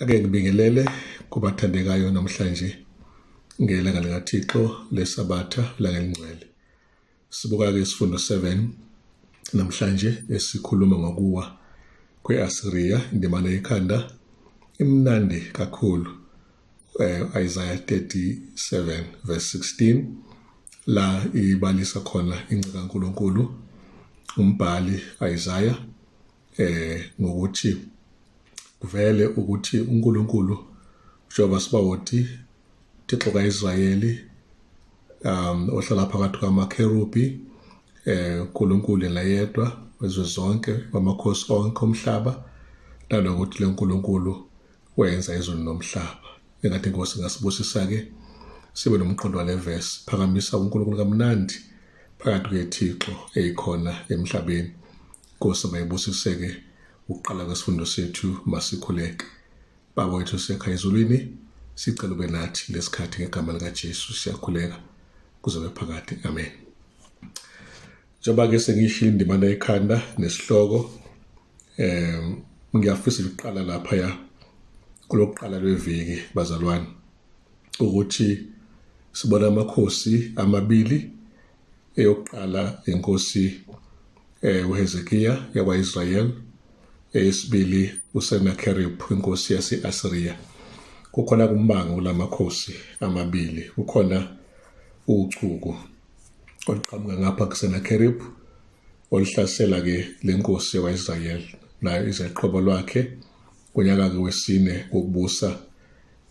Ake ngibingelele kubathandekayo namhlanje ngelanga likaThixo leSabatha langengcwele. Sibuka-ke isifundo 7 namhlanje esikhuluma ngokuwa kwe-Asiriya, indimana ekhanda imnandi kakhulu. Isaiah 37 verse 16 la ibalisa khona incika kaNkulunkulu umbhali Isaiah ngokuthi kuvele ukuthi uNkulunkulu njengoba sibawuthi Thixo kaIsrayeli ohlala phakathi kwamakherubi, uNkulunkulu layedwa wezwe zonke wamakhosi onke omhlaba, nanokuthi le uNkulunkulu wenza izulu nomhlaba. Engathi inkosi ngasibusisa-ke sibe nomqondo wale verse, phakamisa uNkulunkulu kamnandi phakathi kweThixo eyikhona emhlabeni. Inkosi mayibusiseke ukuqala kwesifundo sethu masikhuleke. Baba wethu sekhaya ezulwini, sicela ube nathi lesikhathi ngegama likaJesu siyakhuleka kuze kube phakade. Amen. Njengoba-ke sengisho indimana ekhanda nesihloko, ngiyafisa ukuqala laphaya kulokuqala lweviki bazalwane, ukuthi sibona amakhosi amabili. Eyokuqala inkosi uHezekiya yakwa-Israyeli, eyesibili uSennacherib inkosi yase-Asiriya. Kukhona kumbango kulamakhosi amabili. Kukhona uchuku oluqhamuka ngapha kuSennacherib oluhlasela-ke lenkosi yakwa-Israyeli, nayo izeqhobo lwakhe kunyaka-ke wesine wokubusa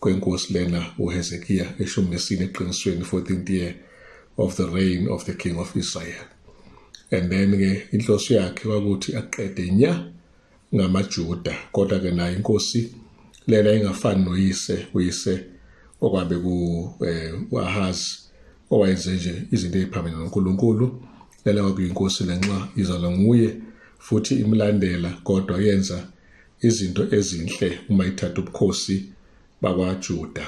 kwenkosi lena uHezekiya, 14 eqinisweni, 14th year of the reign of the king of Israel. And then-ke inhloso yakhe kwakuthi aqede nya ngamaJuda, kodwa-ke nayo inkosi lela ingafani noyise, uyise okwabe u-Ahazi owayenze nje izinto eziphambene noNkulunkulu. Lela kwakuyinkosi lenxa izalwa nguye futhi imlandela, kodwa yenza izinto ezinhle uma ithatha ubukhosi bakwaJuda.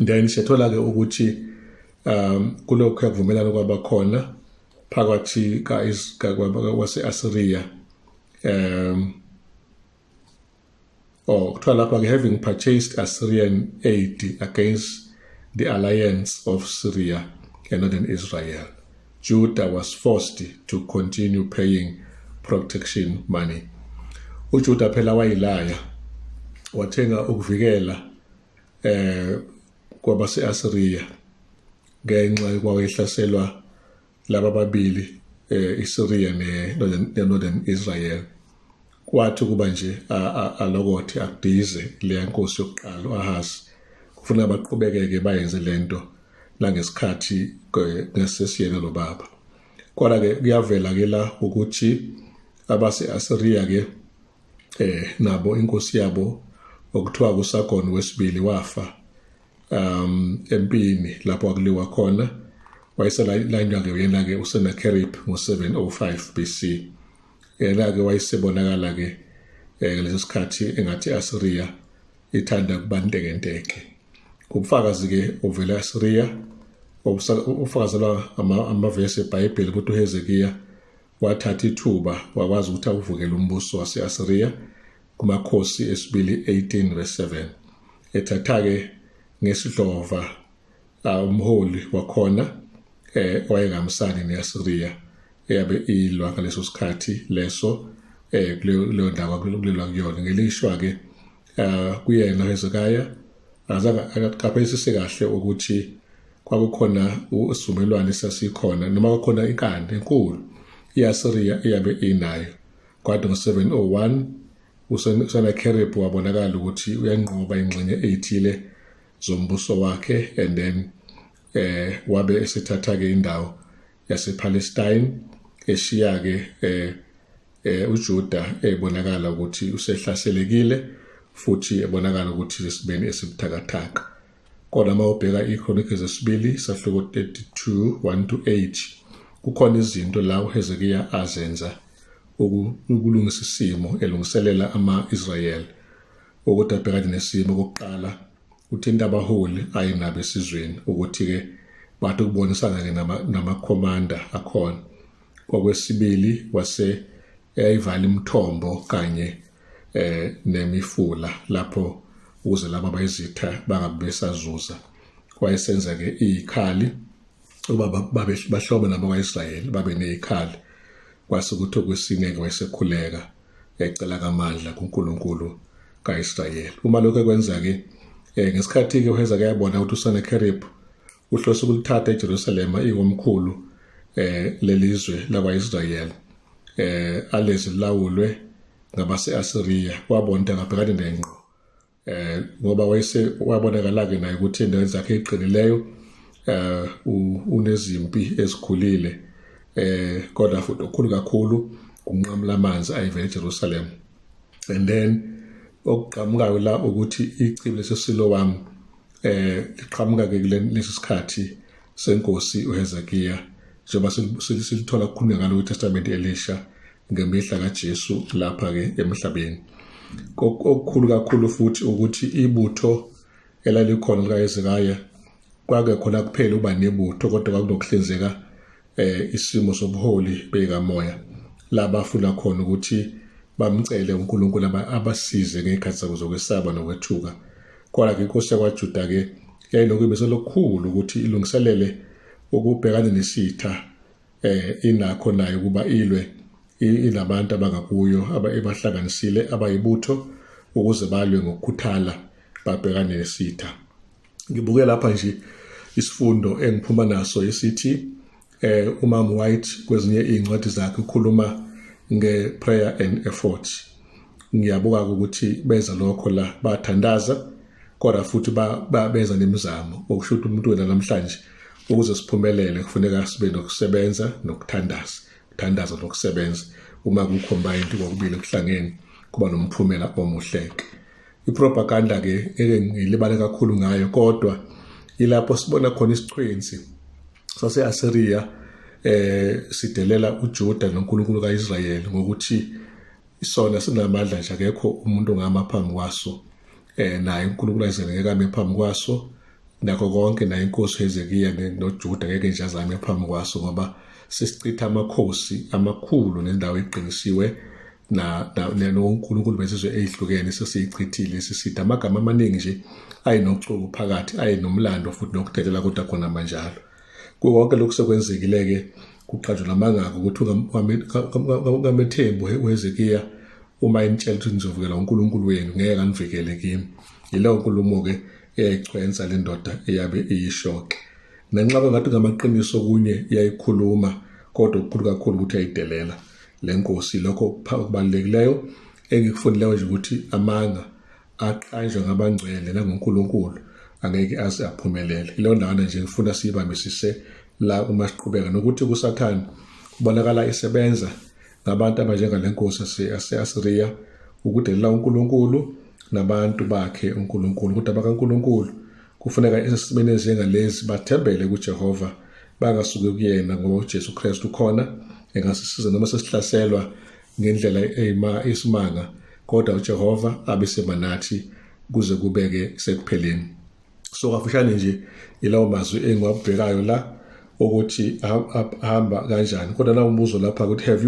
Then siyathola-ke ukuthi kulokhu yakuvumelana kwaba khona phakathi kwase-Asiriya, kuthiwa lapha-ke, having purchased Assyrian aid against the alliance of Syria and northern Israel, Judah was forced to continue paying protection money. UJudah phela wayilaya wathenga ukuvikela kwabase-Asiriya ngenxa yokuwayehlaselwa laba babili, iSyria ne-northern Israel. Kwathi kuba nje alokothe akudize leya nkosi yokuqala u-Ahazi, kufuna baqhubeke-ke bayenze lento nangesikhathi ngesesiyena lo baba. Kodwa-ke kuyavela-ke la ukuthi abase-Asiriya-ke nabo inkosi yabo okuthiwa kuSargon wesibili wafa empini lapho akuliwa khona. Wayeselanywa-ke yena-ke uSennacherib ngo-705 BC. Yena-ke wayesebonakala-ke ngaleso sikhathi engathi i-Asiriya ithanda kuba ntekenteke. Ubufakazi-ke ovela e-Asiriya ufakazelwa amavesi eBhayibheli ukuthi uHezekiya wathatha ithuba wakwazi ukuthi awuvukele umbuso wase-Asiriya kumakhosi esibili 18 verse 7. Ethatha-ke ngesidlova umholi wakhona wayengamsani ne-Asiriya eyabe ilwa ngaleso sikhathi leso kuleyo ndawo kulelwa kuyona. Ngelishwa-ke kuyena uHezekiya akaphelisise kahle ukuthi kwakukhona usivumelwano esasikhona noma kwakhona inkani enkulu i-Asiriya eyabe inayo. Kodwa ngo-701 uSennacherib wabonakala ukuthi uyanqoba ingxenye eyithile zombuso wakhe, and then wabe esethatha-ke indawo yasePalestine, eshiya-ke uJuda ebonakala ukuthi usehlaselekile futhi ebonakala ukuthi isibeni esibuthakathaka. Kodwa uma ubheka iChronicles esibili sahluko 32 1-8 kukhona izinto la uHezekiya azenza ukulungisa isimo, elungiselela ama-Israyeli ukuthi abhekane nesimo. Kokuqala uthinta abaholi ayinabo esizweni ukuthi-ke bathi ukubonisana-ke namakhomanda akhona. Okwesibili yayivala imithombo kanye nemifula lapho ukuze laba bayizitha bangabe besazuza. Wayesenza ke izikhali uba bahlobo nabo kaIsrayeli babe nezikhali. Kwasukuthi okwesine ke wayesekhuleka ecela kamandla kuNkulunkulu kaIsrayeli. Uma lokho kwenza ke ngesikhathi ke uheza kayabona ukuthi uSennacherib uhlose ukulithatha eJerusalema ikomkhulu lelizwe lakwaIsrayeli alezi lawulwe ngabase-Asiriya. Wabona ukuthi angabhekani nenqo ngoba wabonakala ke naye ukuthi endaweni zakhe eziqinileyo unezimpi ezikhulile kodwa futhi okukhulu kakhulu kunqamula amanzi ayivela eJerusalem. And then okuqhamukayo la ukuthi ichibi leSiloam liqhamuka ke kulesi sikhathi senkosi uHezekiya njengoba silithola kukhulunywa ngalo kwiTestament Elisha ngemihla kaJesu lapha ke emhlabeni. Okukhulu kakhulu futhi ukuthi ibutho elalikhona likaHezekiya kwake khona kuphela uba nebutho kodwa kwakunokuhlinzeka isimo sobuholi bekamoya laba afuna khona ukuthi bamcele uNkulunkulu abasize ngekhathi zabo zokwesaba nokwethuka. Kodwa ke inkosi yakwaJuda ke yayilokhu ibesolokukhulu ukuthi ilungiselele ukubhekana nesitha inakho nayo kuba ilwe inabantu abangakuyo ebahlanganisile abayibutho ukuze balwe ngokukhuthala babhekane nesitha. Ngibuke lapha nje isifundo engiphuma naso esithi uMam White kwezinye incwadi zakhe ukhuluma nge-prayer and effort. Ngiyabuka ukuthi beza lokho la bathandaza kodwa futhi beza nemizamo okusho ukuthi umuntu wena namhlanje ukuze siphumelele kufuneka sibe nokusebenza nokuthandaza nokusebenza. Uma kucombined kokubili kuhlangene kuba nomphumela omuhleke. Ipropaganda ke ngilibale kakhulu ngayo kodwa ilapho sibona khona isichwenzi sase-Asiriya sidelela uJuda noNkulunkulu kaIsrayeli ngokuthi isona sinamandla nje akekho umuntu ongama phambi kwaso naye uNkulunkulu kaIsrayeli ngeke ame phambi kwaso nakho konke naye inkosi uHezekiya noJuda ngeke nje azame phambi kwaso ngoba sisicitha amakhosi amakhulu nendawo eqinisiwe noNkulunkulu bezizwe ezihlukene sesiyichithile sisida amagama amaningi nje ayinocuku phakathi ayinomlando futhi nokudelela kodwa khona manjalo. Konke lokhu sekwenzekile ke kuqhajula amangaka ukuthi ungamethembu uHezekiya uma intshela ukuthi nizovukela uNkulunkulu wenu ngeke anivikele kimi. Yileyo nkulumo ke eyayichwenza le ndoda eyabe iyishoke. Nanxa ngathi ngamaqiniso kunye yayikhuluma kodwa okukhulu kakhulu ukuthi ayidelela le nkosi. Lokho okubalulekileyo engikufundileyo nje ukuthi amanga aqanjwe ngabangcwele nangoNkulunkulu angeke aze aphumelele. Leyo ndawana nje ngifuna siyibambisise la uma siqhubeka nokuthi kuSathane kubonakala isebenza ngabantu abanjengale nkosi yase-Asiriya ukudelela uNkulunkulu nabantu bakhe uNkulunkulu. Kodwa bakaNkulunkulu kufuneka esimene njengalezi bathembele kuJehova bangasuki kuyena ngoba uJesu Kristu khona engasisiza noma sesihlaselwa ngendlela isimanga kodwa uJehova abesebanathi kuze kubeke sekupheleni. So kafushane nje ilawo mazwi engiwabhekayo la ukuthi hamba kanjani. Kodwa na umbuzo lapha ukuthi have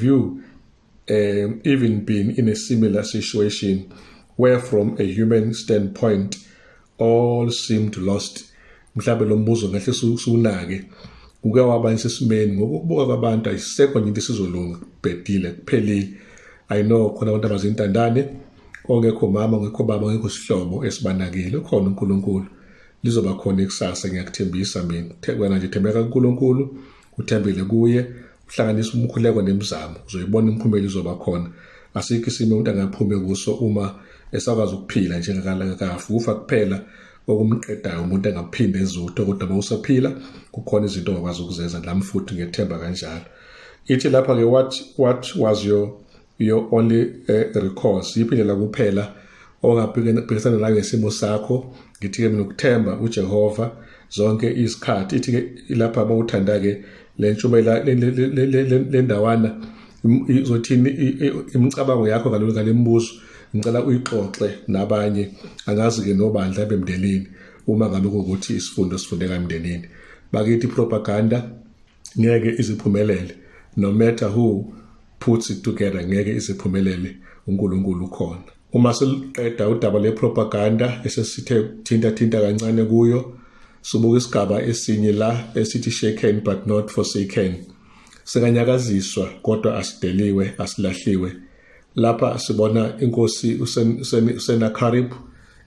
you even been in a similar situation where from a human standpoint all seemed lost? Mhlawumbe lo mbuzo ngahle sunake uke wabanye sesimeni ngokubuka kwabantu ayisekho into isizolunga bedile kuphelile. I know khona abantu abazintandane ongekho mama ongekho baba ongekho sihlobo esibanakile khona uNkulunkulu lizoba khona ikusasa. Ngiyakuthembisa mina wena nje thembeka kuNkulunkulu uthembele kuye uhlanganisa umkhuleko nemizamo uzoyibona imphumela izoba khona. Asikho isimo umuntu angaphume kuso uma esakwazi ukuphila njengakafu ufa kuphela okumqedayo umuntu engaphinde ezutho kodwa bawusaphila kukhona izinto ongakwazi ukuzenza nami futhi ngethemba kanjalo. Ithi lapha ke what was your only recourse? Iphindela kuphela ongabhekisana la ngesimo sakho. Ngithi ke mina ukuthemba uJehova zonke isikhathi. Ithi ke lapha bawuthanda ke lentshumayela le ndawana izothini imicabango yakho ngale mbuzo ngicela uyixoxe nabanye angazi ke nobandla bemndenini uma ngabe ukuthi isifundo sifundeka emndenini. Bakithi propaganda ngeke iziphumelele no matter who puts it together, ngeke iziphumelele uNkulunkulu khona. Uma siqeda udaba lepropaganda esesithe thinta kancane kuyo, sibuka isigaba esinye la esithi shaken but not forsaken. Sikanyakaziswa kodwa asideliwe, asilahliwe. Lapha sibona inkosi uSennacherib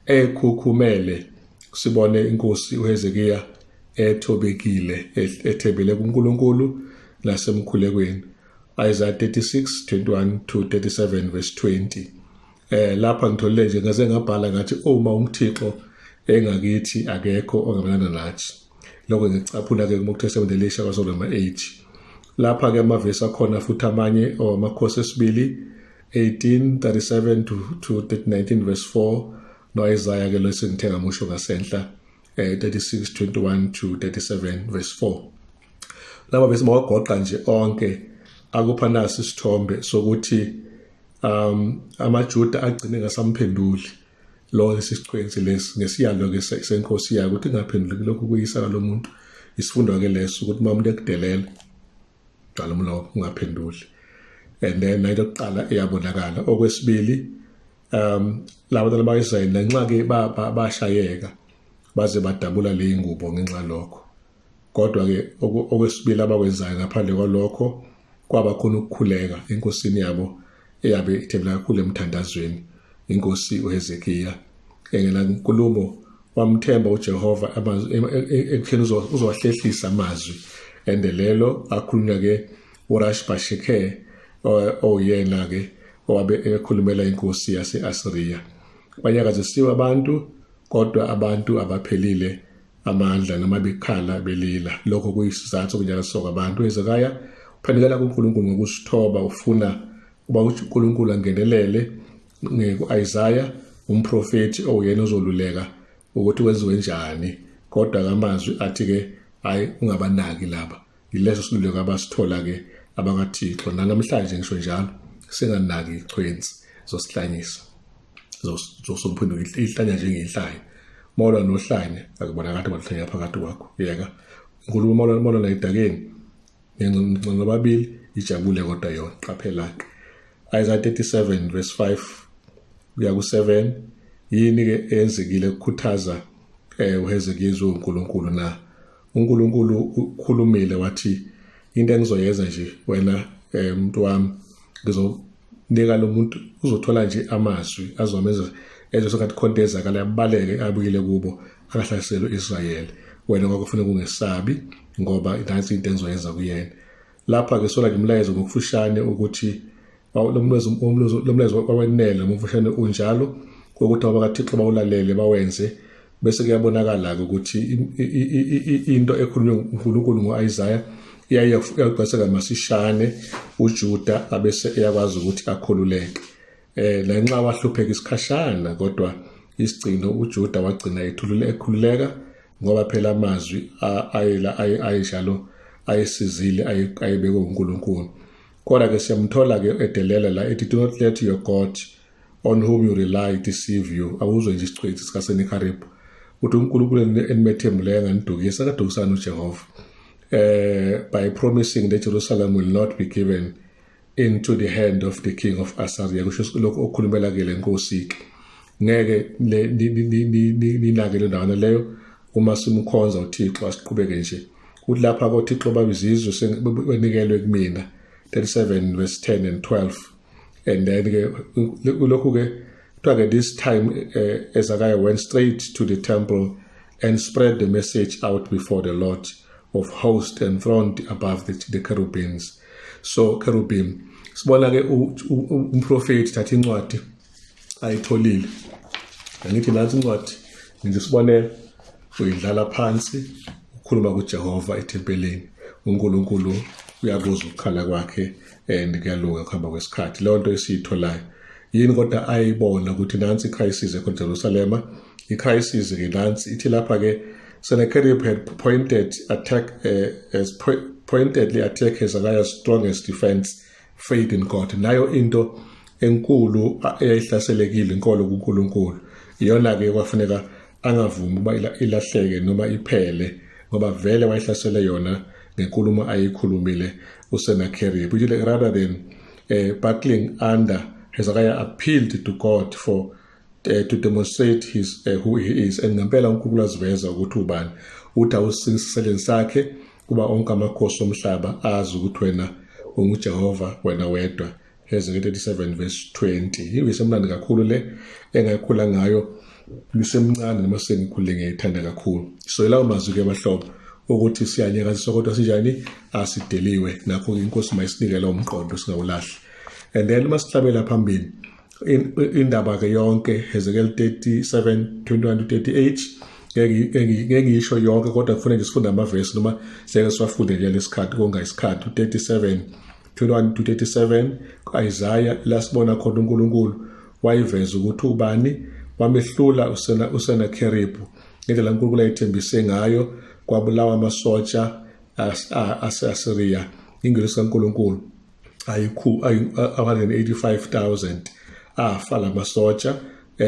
ekhukhumele, sibone inkosi uHezekiya ethobekile, ethembele kuNkulunkulu nasemkhulekweni. Isaiah 36:21-37 verse 20. Lapha ngitholile nje ngaze ngabhala ngathi uma uMthixo engakithi akekho ongamelana nathi. Lokho ngicaphula ke kuMukhthi Testament Elisha kaSolomon 8. Lapha ke amavesi akhona futhi amanye amakhosi esibili 18:37-19 verse 4 noIsaiah ke lesengithenga musho ngasenhla 36:21-37 verse 4. Laba bese mawagoqa nje onke akupha nasi isithombe sokuthi amaJuda agcine ngasamphenduli lo lesisiqwenzi lesi ngesiyalo ke senkosi yakhe ukuthi ingaphenduli lokhu kuyisa lo muntu. Isifundo ke leso ukuthi uma umuntu ekudelela qala umlomo ungaphenduli. And then into yokuqala iyabonakala. Okwesibili laba bantu bakwaIsrayeli ngenxa ke bashayeka baze badabula le ngubo ngenxa lokho. Kodwa ke okwesibili abakwenzayo ngaphandle kwalokho kwaba khona ukukhuleka enkosini yabo eyabe ithembela kakhulu emthandazweni, inkosi uHezekiya. Engena inkulumo wamthemba uJehova ekutheni uzowahlehlisa amazwi. And lelo akhulunywa ke uRashbashake oyena ke owabe ekhulumela inkosi yase-Asiriya. Banyakazisiwe abantu kodwa abantu abaphelile amandla noma bekhala belila. Lokho kuyisizathu sokunyakaziswa kwabantu. uHezekiya uphendukela kuNkulunkulu ngokusithoba, ufuna uba uNkulunkulu angenelele ku-Isaiah umprofethi oyena ozoluleka ukuthi kwenziwe njani. Kodwa amazwi athi ke hayi ungabanaki laba. Yileso siluleko abasithola ke abakaThixo. Namhlanje ngisho njalo singanaki ichwenzi zosihlanyisa zosomphendulo ihlanya njengehlanya. Mawula nohlanya akubona ngathi bahlanya phakathi kwakho. Yeka inkulumo mawula nayidakeni ngengcingo babili ijabule kodwa yona. Qaphela ke Isaiah 37 verse 5 kuya ku7. Yini ke eyenzekile ukukhuthaza uHezekiya uNkulunkulu na uNkulunkulu ukhulumile wathi into engizoyenza nje wena umuntu wami ngizonika lo muntu uzothola nje amazwi azomenza ezosengathi khonteza kala yabaleke abuyile kubo akahlaselwe uIsrayeli. Wena kwakufanele kungesabi ngoba nansi into engizoyenza kuyena. Lapha ke sola ngimlayezo ngokufushane ukuthi lo mlayezo wawenele ngokufushane unjalo ukuthi abakaThixo bawulalele bawenze. Bese kuyabonakala ukuthi into ekhulunywa uNkulunkulu ngoIsaiah iyagcwaseka masishane uJuda abese eyakwazi ukuthi akhululeke. Lanxa wahlupheka isikhashana kodwa isigcino uJuda wagcina ekhululeka ngoba phela amazwi ayejalo ayesizile ayebekwe uNkulunkulu. Kodwa ke siyamthola ke edelela la ethi do not let your God on whom you rely deceive you. Awuzwe nje isichwethi sikaSennacherib uthi uNkulunkulu enimethembuleyo nganidukisa kadukisana uJehova by promising that Jerusalem will not be given into the hand of the king of Assyria. Kusho lokho okhulumela ke lenkosi ngeke ninake le ndawana leyo uma simkhonza uThixo asiqhubeke nje. Uthi lapha koThixo babizizwe senikelwe kumina 37 verse 10 and 12. And then lokho ke kuthiwa this time Hezekiah went straight to the temple and spread the message out before the Lord of hosts enthroned above the cherubims. So cherubim sibona ke umprofeti thatha incwadi ayitholile. Angithi nansi incwadi nje sibone uyidlala phansi ukhuluma kuJehova ethempelini. uNkulunkulu uyakuzwa ukukhala kwakhe and kuyalunga kuhamba kwesikhathi. Leyo nto esiyitholayo yini kodwa ayibona ukuthi nansi icrisis ekhona eJerusalem. Icrisis ke nansi ithi lapha ke Sennacherib had pointedly attack Hezekiah's strongest defense, faith in God. Nayo into enkulu eyayihlaselekile inkolo kuNkulunkulu. Iyona ke kwafuneka angavumi uba ilahleke noma iphele ngoba vele wayihlasele yona ngenkulumo ayikhulumile uSennacherib. Rather than buckling under Hezekiah appealed to God for to demonstrate his who he is, and ngempela uNkulunkulu aziveza ukuthi ubani, uthi awusinsiseleni sakhe kuba onke amakhosi omhlaba azi ukuthi wena unguJehova wena wedwa. Hezekiah 37 verse 20. Ivesi emnandi kakhulu le engayikhula ngayo lisemncane noma sengikhule ngiyithanda kakhulu. So ilawo mazwi ke bahlobo ukuthi siyanyakaziswa kodwa sinjani asideliwe, nakho inkosi mayisinike lo umqondo singawulahli. And then masihlabela phambili indaba ke yonke Hezekiah 37:21-38 ngeke ngisho yonke kodwa kufanele sifunde amavesi noma seke siwafunde nje lesikhathi konga isikhathi 37:21-37 Isaiah lasibona khona uNkulunkulu wayiveza ukuthi ubani wamehlula uSenakherib ngendlela uNkulunkulu ayethembise ngayo, kwabulawa amasotsha ase-Assyria. Ingelosi kaNkulunkulu ayikhu 185,000 afa la masotsha.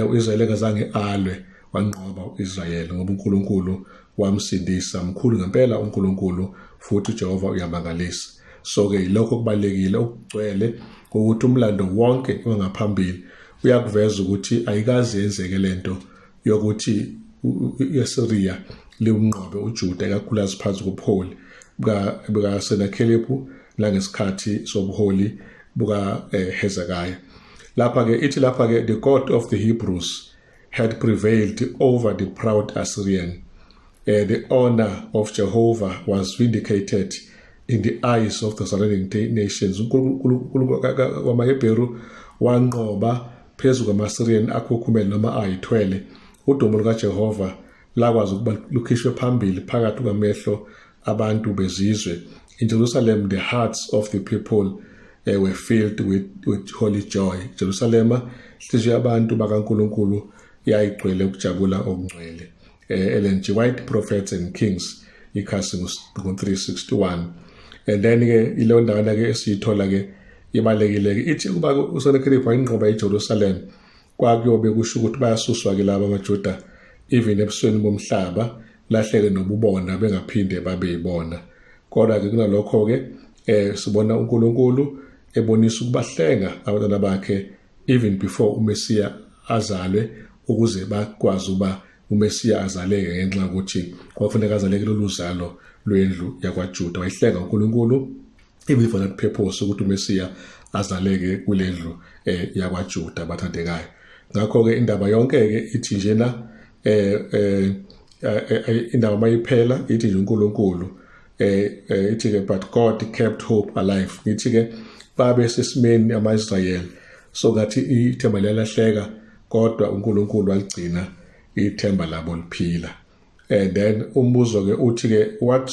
uIsrael engazange alwe wanqoba uIsrael ngoba uNkulunkulu wamsindisa. Mkhulu ngempela uNkulunkulu futhi uJehova uyamangalisa. So ke lokho kubalekile ukugcwele ukuthi umlando wonke wangaphambili uyakuveza ukuthi ayikaze yenzeke lento yokuthi iAssyria liwunqobe uJuda ikakhulukazi phansi kobuholi buka Senakherib langesikhathi sobuholi buka Hezekiah. Lapha ke ithi lapha ke the God of the Hebrews had prevailed over the proud Assyrian. The honor of Jehovah was vindicated in the eyes of the surrounding nations. uNkulunkulu wamaHebheru wanqoba phezu kwama-Assyrian akhukhumele noma ayithwele. Udumo lukaJehova lakwazi ukuba lukhishwe phambili phakathi kwamehlo abantu bezizwe. In Jerusalem, the hearts of the people were filled with holy joy. Jerusalem, ihliziyo yabantu bakaNkulunkulu yayigcwele ukujabula okungcwele. Ellen G. White, Prophets and Kings, ikhasi 361. And then ke ile ndawana ke esiyithola ke ibalekile ke ithi kuba uSenakherib wayinqoba eJerusalem, kwakuyobe kusho ukuthi bayasuswa ke laba amaJuda even ebusweni bomhlaba, lahleke nobubona bengaphinde babeyibona. Kodwa ke kunalokho ke sibona uNkulunkulu ebonisa ukubahlenga abantwana bakhe even before uMesiya azalwe, ukuze bakwazi uba uMesiya azaleke ngenxa ukuthi kwakufanele azaleke loluzalo lwendlu yakwaJuda. Wayihlenga uNkulunkulu even for that purpose ukuthi uMesiya azaleke kulendlu yakwaJuda bathandekayo. Ngakho ke indaba yonke ke ithi njena indaba mayiphela ithi nje uNkulunkulu ithi ke but God kept hope alive. Ithi ke babe sesimeni ama-Israel so ngathi ithemba liyalahleka kodwa uNkulunkulu waligcina ithemba labo liphila. And then umbuzo ke uthi ke what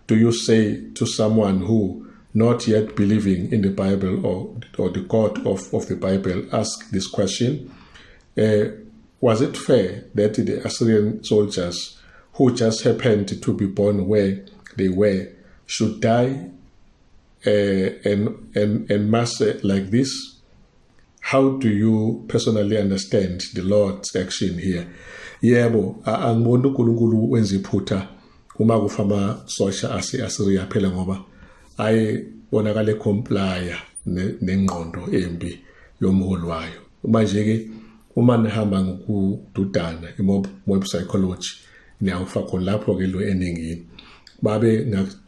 do you say to someone who not yet believing in the Bible or the God of the Bible ask this question? Was it fair that the Assyrian soldiers who just happened to be born where they were should die en mass like this? How do you personally understand the Lord's action here? Yebo, angiboni uNkulunkulu wenza iphutha uma kufa amasosha ase-Assyria phela ngoba ayibonakala comply nengqondo embi yomholi wayo. Manje ke uma nihamba ngokududana i-mob psychology niyawufa khona lapho ke lo eningini babe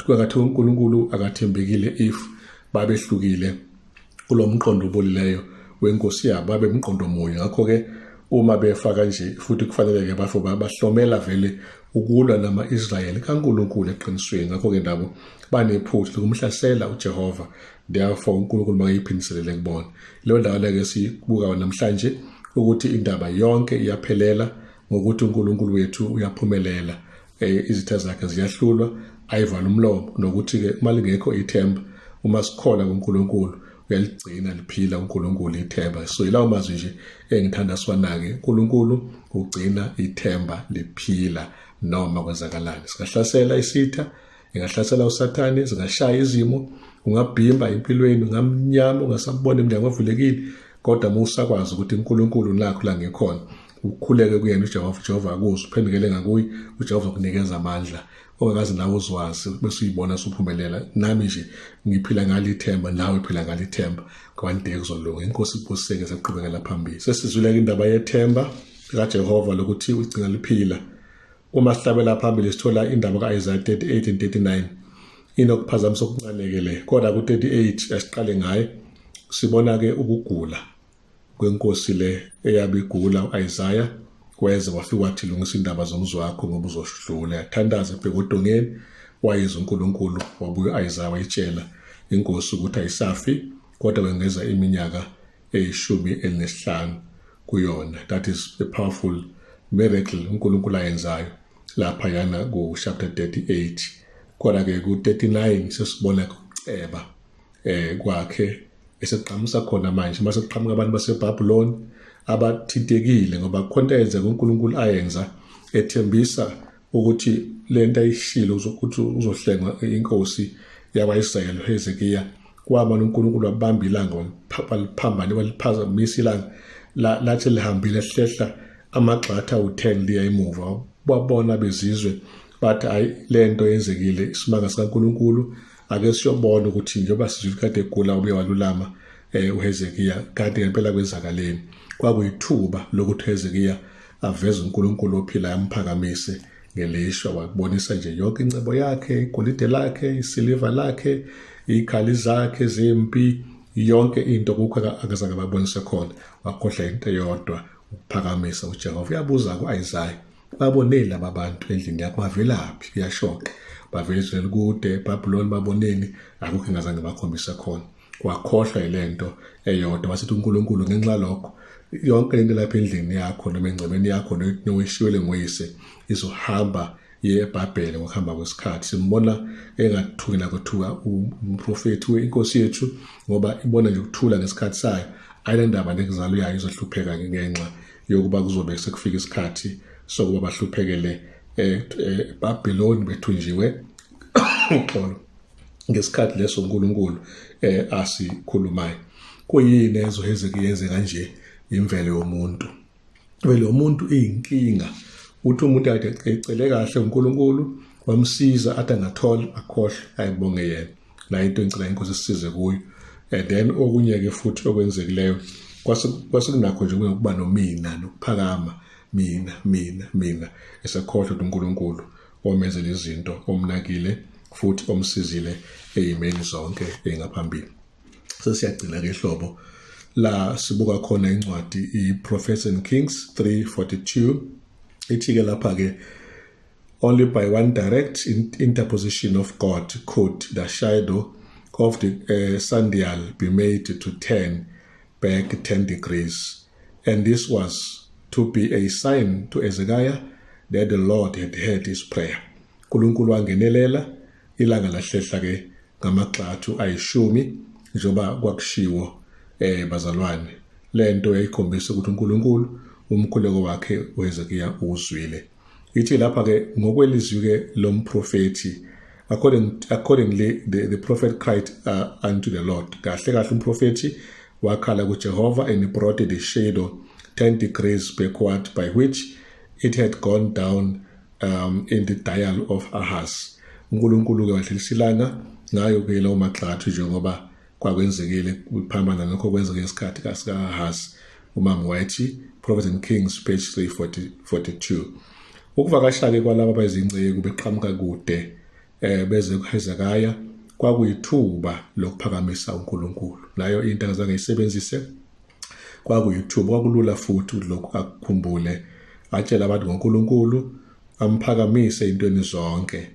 ngathi uNkulunkulu akathembekile if babehlukile kulomqondo obolileyo wenkosi yabo, babe umqondo munye. Ngakho ke uma befaka nje futhi kufanele ke bafo bahlomela vele ukulwa nama-Israyeli kaNkulunkulu eqinisweni. Ngakho ke nabo banephutha lokumhlasela uJehova, therefore uNkulunkulu makayiphindiselele kubona. Leyo ndawo ke sibuka namhlanje ukuthi indaba yonke iyaphelela ngokuthi uNkulunkulu wethu uyaphumelela. Izitha zakhe ziyahlulwa, ayivala umlomo, nokuthi ke uma lingekho ithemba, uma sikhola kuNkulunkulu uyaligcina liphila uNkulunkulu ithemba. So ilawo mazwi nje engithanda siwanake, uNkulunkulu ugcina ithemba liphila noma kwenzakalani. Singahlasela isitha, ingahlasela uSathane, singashaya izimo, ungabhimba empilweni, ungamnyama ungasabona iminyango evulekile, kodwa musakwazi ukuthi uNkulunkulu nakho la ngekhona ukhuleke kuyena uJehova akuzwe, uphendukele ngakuye, uJehova ukunikeza amandla ongakaze nawe uzwazi, bese uyibona suphumelela. Nami nje ngiphila ngalithemba, nawe phila ngalithemba, one day kuzolunga. Inkosi ibuseke saqhubekela phambili. Sesizwile indaba yethemba kaJehova lokuthi ugcina liphila. Uma sihlabela phambili sithola indaba kaIsaiah 38 and 39 inokuphazamisa okuncane le. Kodwa ku38 asiqale ngaye sibona ke ukugula kwenkosi le eyabe igula uIsaiah, kweze wafika wathi lungisa indaba zomzwa wakho ngoba uzodlula. Yathandaza ebheka odongeni, wayeza uNkulunkulu, wabuya uIsaiah wayitshela inkosi ukuthi ayisafi kodwa bengeza iminyaka 15 kuyona. That is a powerful miracle uNkulunkulu ayenzayo lapha yana ku chapter 38. Kodwa ke ku39 sesibona ukuceba kwakhe eseqhamisa khona manje mase kuqhamuka abantu baseBabylon abathintekile ngoba khonto yenza uNkulunkulu ayenza ethembisa ukuthi lento ayishilo ukuthi uzohlengwa inkosi yakwaIsrayeli uHezekiya. Kwaba uNkulunkulu wabamba ilanga waliphambana waliphazamisa ilanga lathi lihambile hlehla amagxatha u10 liya emuva. Babona bezizwe bathi hayi lento yenzekile isimanga sikaNkulunkulu, ake siyobona ukuthi njengoba sizwe kade egula ubuye walulama uHezekiya kanti ngempela kwenzakaleni. Kwakuyithuba lokuthi uHezekiya aveze uNkulunkulu ophilayo amphakamise ngelishwa, wakubonisa nje yonke incebo yakhe, igolide lakhe, isiliva lakhe, ikhali zakhe zempi, yonke into kukho akazange babonise khona. Wakhohlwa into eyodwa, ukuphakamisa uJehova. Uyabuza kuIsaiah, baboneni laba bantu endlini yakho, bavelaphi? Kuyashoqa, bavezela kude eBabylon, baboneni? Akukho engazange bakhombisa khona. Wakhohlwa ilento eyodwa, wasithi uNkulunkulu ngenxa lokho yonke into lapha endlini yakho noma engcebeni yakho noweshiyele ngoyise izohamba ye eBhabhele ngokuhamba kwesikhathi. Simbona engathukela kuthuka umprofeti wenkosi yethu ngoba ibona nje ukuthula ngesikhathi sayo. Ayindaba nekuzalo yayo izohlupheka ngenxa yokuba kuzobe sekufika isikhathi sokuba bahluphekele eBhabhiloni bethunjiwe ngesikhathi leso uNkulunkulu asikhulumayo. Kuyini ezoHezekiya yenze kanje? Imvelo yomuntu. Imvelo yomuntu iyinkinga. Uthi umuntu ade ecele kahle uNkulunkulu wamsiza athi angathola akhohle, ayibonge yena. La into engicela inkosi sisize kuyo. And then okunye ke futhi okwenzekileyo kwasekunakho nje ukuba nomina nokuphakama, mina esekhohlwa uNkulunkulu omenzela izinto, omnakile futhi omsizile eyimeni zonke engaphambili. Sesiyagcina ke ihlobo la sibuka khona incwadi iProphets and Kings 3:42 ithi ke lapha ke, only by one direct interposition of God could the shadow of the sundial be made to turn back 10 degrees, and this was to be a sign to Hezekiah that the Lord had heard his prayer. uNkulunkulu wangenelela, ilanga lahlehla ke ngamagxathu 10 njengoba kwakushiwo bazalwane. Lento yayikhombisa ukuthi uNkulunkulu umkhuleko wakhe uHezekiya uzwile. Ithi lapha ke ngokwelizwi ke lomprofeti, accordingly the prophet cried unto the Lord. Kahle umprofeti wakhala kuJehova, and he brought the shadow 10 degrees backward, by which it had gone down in the dial of Ahaz. uNkulunkulu ke wahlelisa ilanga ngayo ke lawo magxathu njengoba kwakwenzekile kuphambana nokho kwenzeke isikhathi kaSika-Ahaz. Umama wathi Prophets and Kings page 342. Ukuvakasha ke kwalabo abayizinceku beqhamuka kude beze kuHezekiya kwakuyithuba lokuphakamisa uNkulunkulu. Nayo into azange isebenzise kwakuyithuba, kwakulula futhi lokhu akukhumbule, atshela abantu ngoNkulunkulu amphakamise intweni zonke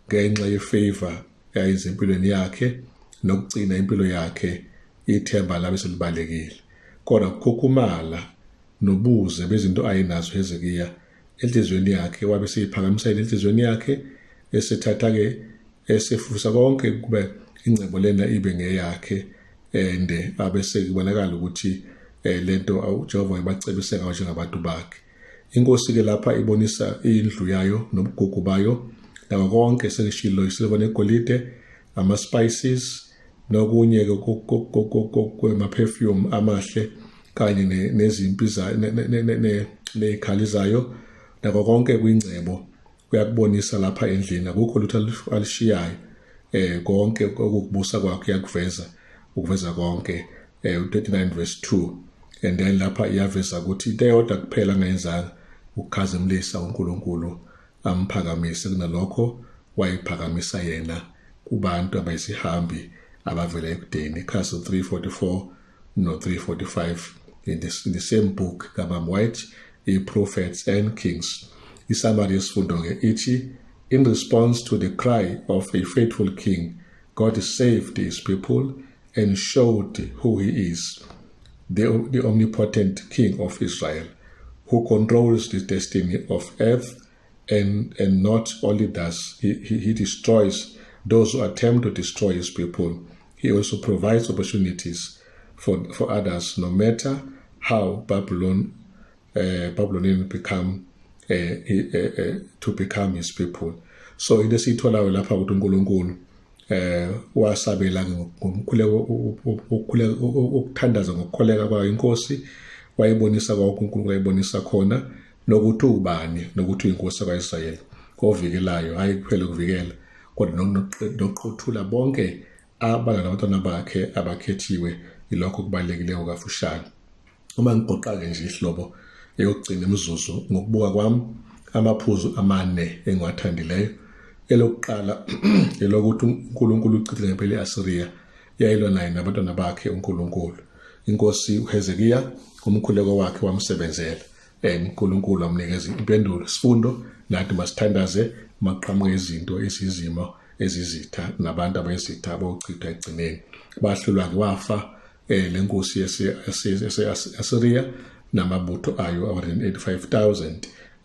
ngenxa yefavor yayizimpilweni yakhe nokugcina impilo yakhe ithemba labe selibalekile. Kodwa ukukhukhumala nobuze bezinto ayinazo Hezekiya enhlizweni yakhe wabe seyiphakamisela enhlizweni yakhe, esethatha ke esefusa konke kube ingcebo lena ibe ngeyakhe, ende abese kubonakala ukuthi lento uJehova ebacebise ngayo njengabantu bakhe. Inkosi ke lapha ibonisa indlu yayo nobugugu bayo nawo konke sekishilo isilva negolide, ama spices nokunye ke kwema perfume amahle kanye nezimpi nezikhalizayo nako konke kwingcebo kuyakubonisa lapha endlini akukho lutho alishiyayo konke okukubusa kwakhe ukuveza konke 39 verse 2 and then lapha iyaveza ukuthi into eyodwa kuphela angayenzanga ukukhazimlisa uNkulunkulu amphakamise kunalokho wayiphakamisa yena kubantu abayisihambi abavela ekudeni Castle 344 no 345 in the same book kaMam White Prophets and Kings. Isummary yesifundo ke ithi in response to the cry of a faithful king, God saved his people and showed who he is, the omnipotent king of Israel, who controls the destiny of earth and not only does he destroys those who attempt to destroy his people, he also provides opportunities for others, no matter how Babylonian become to become his people. So into esiyitholayo lapha ukuthi uNkulunkulu wasabela ukuthandaza ngokukholeka kwayo inkosi wayibonisa kwa uNkulunkulu wayibonisa khona nokuthi ubani nokuthi inkosi kaIsrayeli ovikelayo hayi kuphela ukuvikela kodwa nokuqothula bonke abantwana bakhe abakhethiwe ilokho kubalulekileyo kafushane. Uma ngiqoqa ke nje ihlobo eyokugcina imizuzu ngokubuka kwami amaphuzu amane engiwathandileyo elokuqala elokuthi uNkulunkulu uchithile ngempela iAsiria yayilwa naye nabantwana bakhe uNkulunkulu. Inkosi uHezekiya umkhuleko wakhe wamsebenzela uNkulunkulu amnikeza impendulo. Sifundo nathi masithandaze maqhamuka izinto esizimo ezizitha nabantu abayizitha abawuchitha egcineni bahlulwa ke wafa lenkosi yase-Assyria namabutho ayo 185,000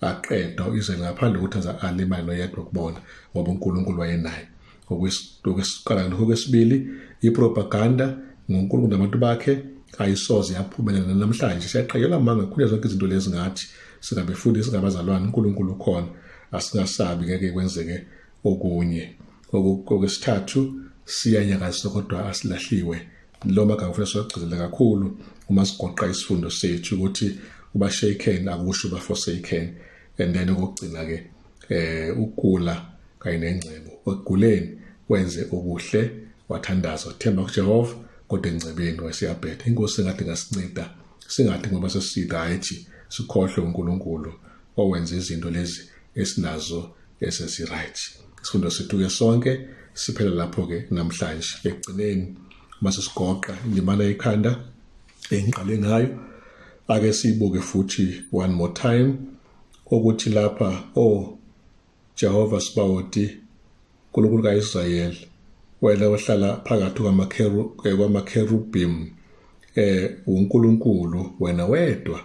aqedwa Israel ngaphandle ukuthi alimali noyedwa ukubona ngoba uNkulunkulu wayenaye. Okwesiqala nokwesibili ipropaganda ngoNkulunkulu nabantu bakhe ayisoze yaphumelela namhlanje. Siyaqhayela manga kukhulu zonke izinto lezi ngathi singabefundisi singabazalwane uNkulunkulu ukhona asingasabi ngeke kwenzeke okunye. Okwesithathu siyanyakazisa kodwa asilahliwe. Lo magama ufuna sigcizelela kakhulu uma sigoqa isifundo sethu ukuthi uba shaken akusho ba forsaken. And then okugcina ke ukula kanye nengcebo okuguleni wenze okuhle wathandaza uthemba kuJehova kodwa engcebeni wasiyabhetha. Inkosi ngathi ngasinceda singathi ngoba sesida ayithi sikhohle uNkulunkulu owenza izinto lezi esinazo esesiright. Isifundo sethu ke sonke siphela lapho ke namhlanje ekugcineni mase sigoqa indimana ekhanda engiqale ngayo ake sibuke futhi one more time ukuthi lapha Jehova Sibawoti uNkulunkulu kaIsrayeli wena ohlala phakathi kwamakherubim uNkulunkulu wena wedwa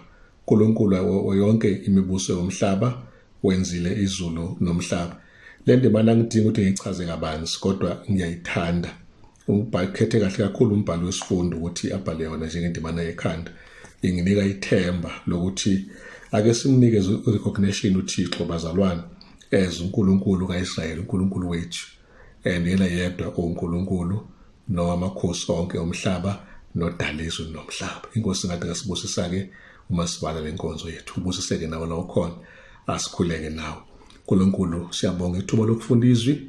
uNkulunkulu yonke imibuso yomhlaba wenzile izulu nomhlaba. Le ndimana ngidinga ukuthi ngichaze kabanzi kodwa ngiyayithanda umbhakhethe kahle kakhulu umbhalo wesifundo ukuthi abhale yona njengendimana yekhanda inginika ithemba lokuthi ake simnikeze recognition uThixo bazalwane uNkulunkulu kaIsrayeli uNkulunkulu wethu yena yedwa uNkulunkulu nowamakhosi onke omhlaba nodaliso nomhlaba. Inkosi ngathi ngasibusisa ke uma sibala lenkonzo yethu ubusiseke nawe la ukhona asikhuleke nawe. uNkulunkulu siyabonga ithuba lokufunda izwi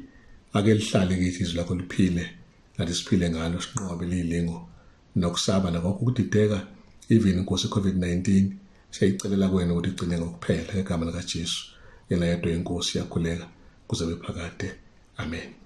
ake lihlale kithi izwi lakho liphile nathi siphile ngalo sinqobe lilingo nokusaba nakho ukudideka even inkosi COVID-19 siyayicelela kuwena ukuthi igcine ngokuphela egama likaJesu yena yedwa inkosi yakhuleka kuze bephakade. Amen.